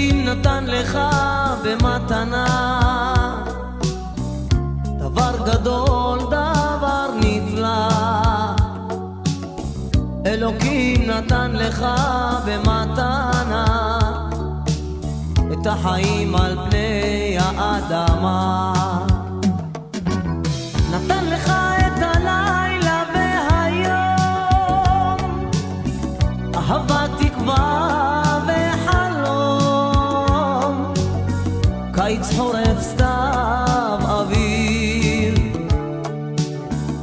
אלוקים נתן לך במתנה דבר גדול, דבר נפלא. אלוקים נתן לך במתנה את החיים על פני האדמה. נתן לך את הלילה והיום, אהבה, תקווה וחלום, קיץ, חורף, סתיו, אוויר,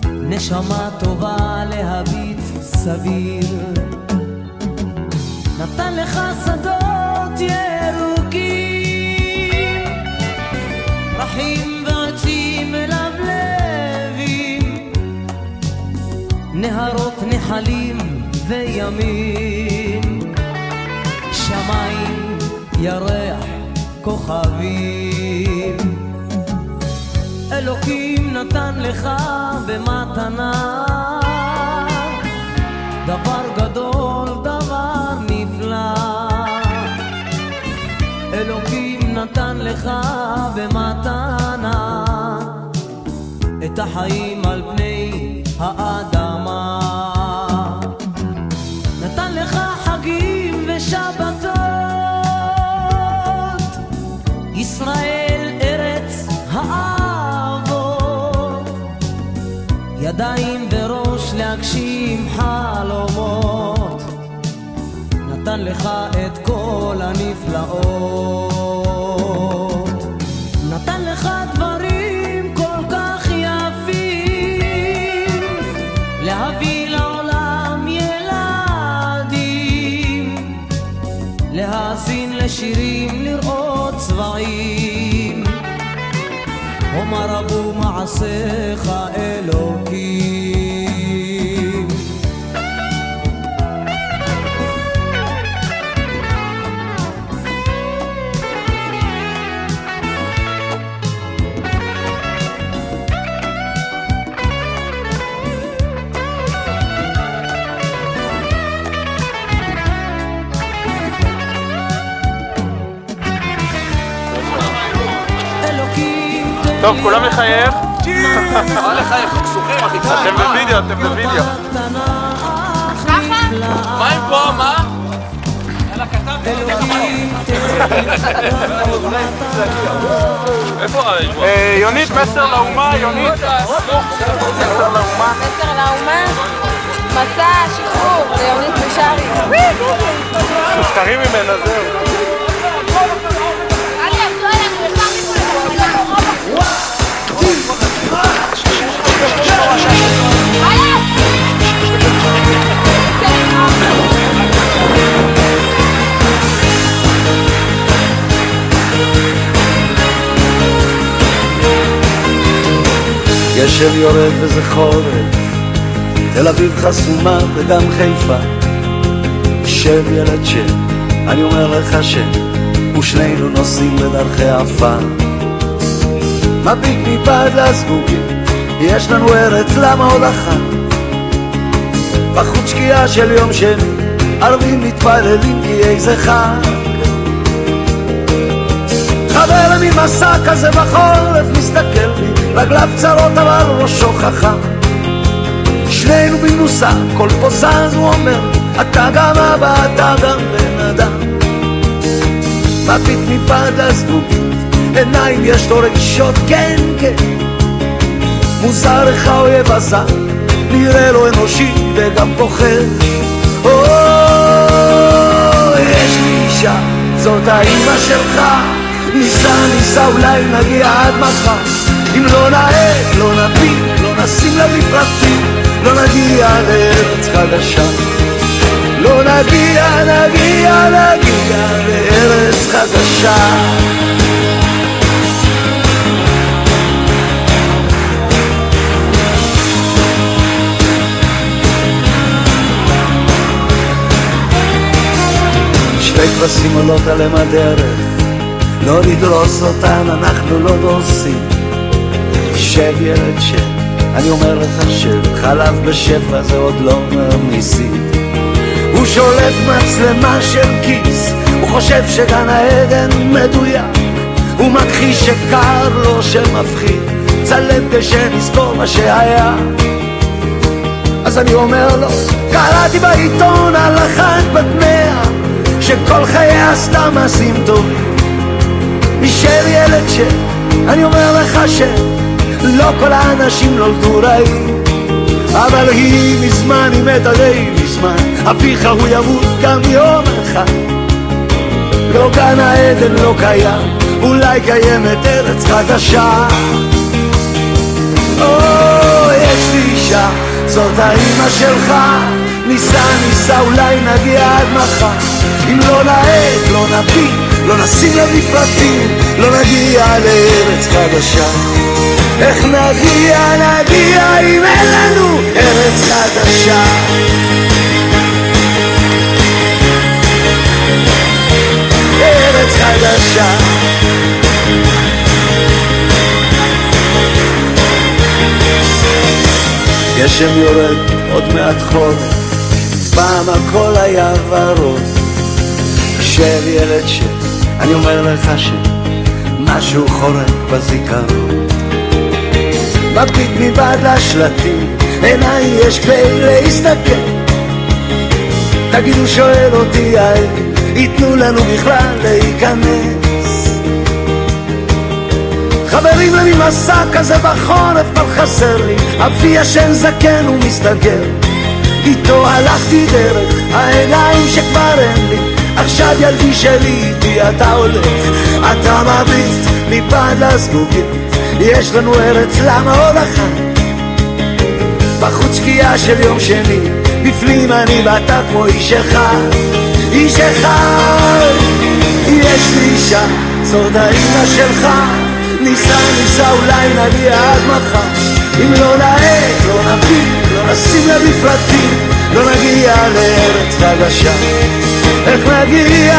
נשמה טובה להביט סביר. נתן לך שדות ירוקים, פרחים ועצים מלבלבים, נהרות, נחלים וימים, שמיים, ירח, כוכבים. אלוקים נתן לך במתנה דבר גדול, דבר נפלא. אלוקים נתן לך במתנה את החיים על פני האדמה. נתן לך חגים ושבתות, ישראל ארץ האבות, ידיים וראש להגשים חלומות. נתן לך את כל הנפלאות, נתן לך דברים כל כך יפים, להביא לעולם ילדים, להאזין לשירים, לראות צבעים. ומה רבו מעשיך אלוקים. טוב, כולם לחייב? מה לחייב? חסוכים, אחי. אתם בווידאו, אתם בווידאו. ככה? מה עם פה? מה? יאללה, כתבתי. איפה? יונית, מסר לאומה, יונית. מסר לאומה. מסר לאומה? מסע, שחרור, ליונית משארי. תרים ממנה, זהו. גשם יורד וזה חורף, תל אביב חסומה וגם חיפה. שב ילד שב, אני אומר לך שב, ושנינו נוסעים בדרכי עפר. מביט מבעד לזגוגים, יש לנו ארץ, למה עוד אחת? בחוץ שקיעה של יום שני, ערבים מתפללים כי איזה חג. חבר ממסע כזה בחורף מסתכל בי, רגליו קצרות אבל ראשו חכם. שנינו במנוסה, כל פה זז הוא אומר, אתה גם אבא, אתה גם בן אדם. מביט מבעד לזגוגים, עיניים יש לו רגישות, כן כן. מוזר איך האויב עשה, נראה לו אנושי וגם פוחד. יש לי אישה, זאת האמא שלך, ניסה אולי נגיע עד מחר. אם לא נעד, לא נביט, לא נשים לב לפרטים, לא נגיע לארץ חדשה. לא נגיע לארץ חדשה. שתי כבשים עולות עליהם הדרך, לא נדרוס אותן, אנחנו לא דורסים. שב ילד שב, אני אומר לך שב, חלב בשפע זה עוד לא אומר ניסים. הוא שולט מצלמה של כיס, הוא חושב שגן העדן מדויק, הוא מכחיש שקר לו שמפחיד, צלם כשנזכור מה שהיה. אז אני אומר לו, קראתי בעיתון על אחת בת 100 שכל חייה עשתה מעשים טובים. נשאר ילד אני אומר לך שלא כל האנשים נולדו רעים, אבל היא מזמן, היא מתה די מזמן, אביך הוא ימות גם יום אחד. לא גן העדן לא קיים, אולי קיימת ארץ חדשה. יש לי אישה, זאת האמא שלך, ניסה אולי נגיע עד מחר. אם לא נעד, לא נביא, לא נשים לב לפרטים, לא נגיע לארץ חדשה. איך נגיע אם אין לנו ארץ חדשה? ארץ חדשה. גשם יורד, עוד מעט חורף, פעם הכל היה ורוד. יושב ילד אני אומר לך שמשהו חורק בזיכרון. מביט מבעד לשלטים, עיניים יש כדי להסתכל. תגידו שואל אותי ייתנו לנו בכלל להיכנס? חברים לי מסע כזה בחורף אבל חסר לי, אבי ישן זקן ומסתגר, איתו הלכתי דרך העיניים שכבר אין לי. עכשיו ילדי שלי איתי אתה הולך, אתה מביט מבעד לזגוגית, יש לנו ארץ למה עוד אחת. בחוץ שקיעה של יום שני, בפנים אני ואתה כמו איש אחד. איש אחד, יש לי אישה, זאת האמא שלך, ניסה אולי נגיע עד מחר. אם לא נעד, לא נביא, לא נשים לב לפרטים, לא נגיע לארץ חדשה. איך נגיע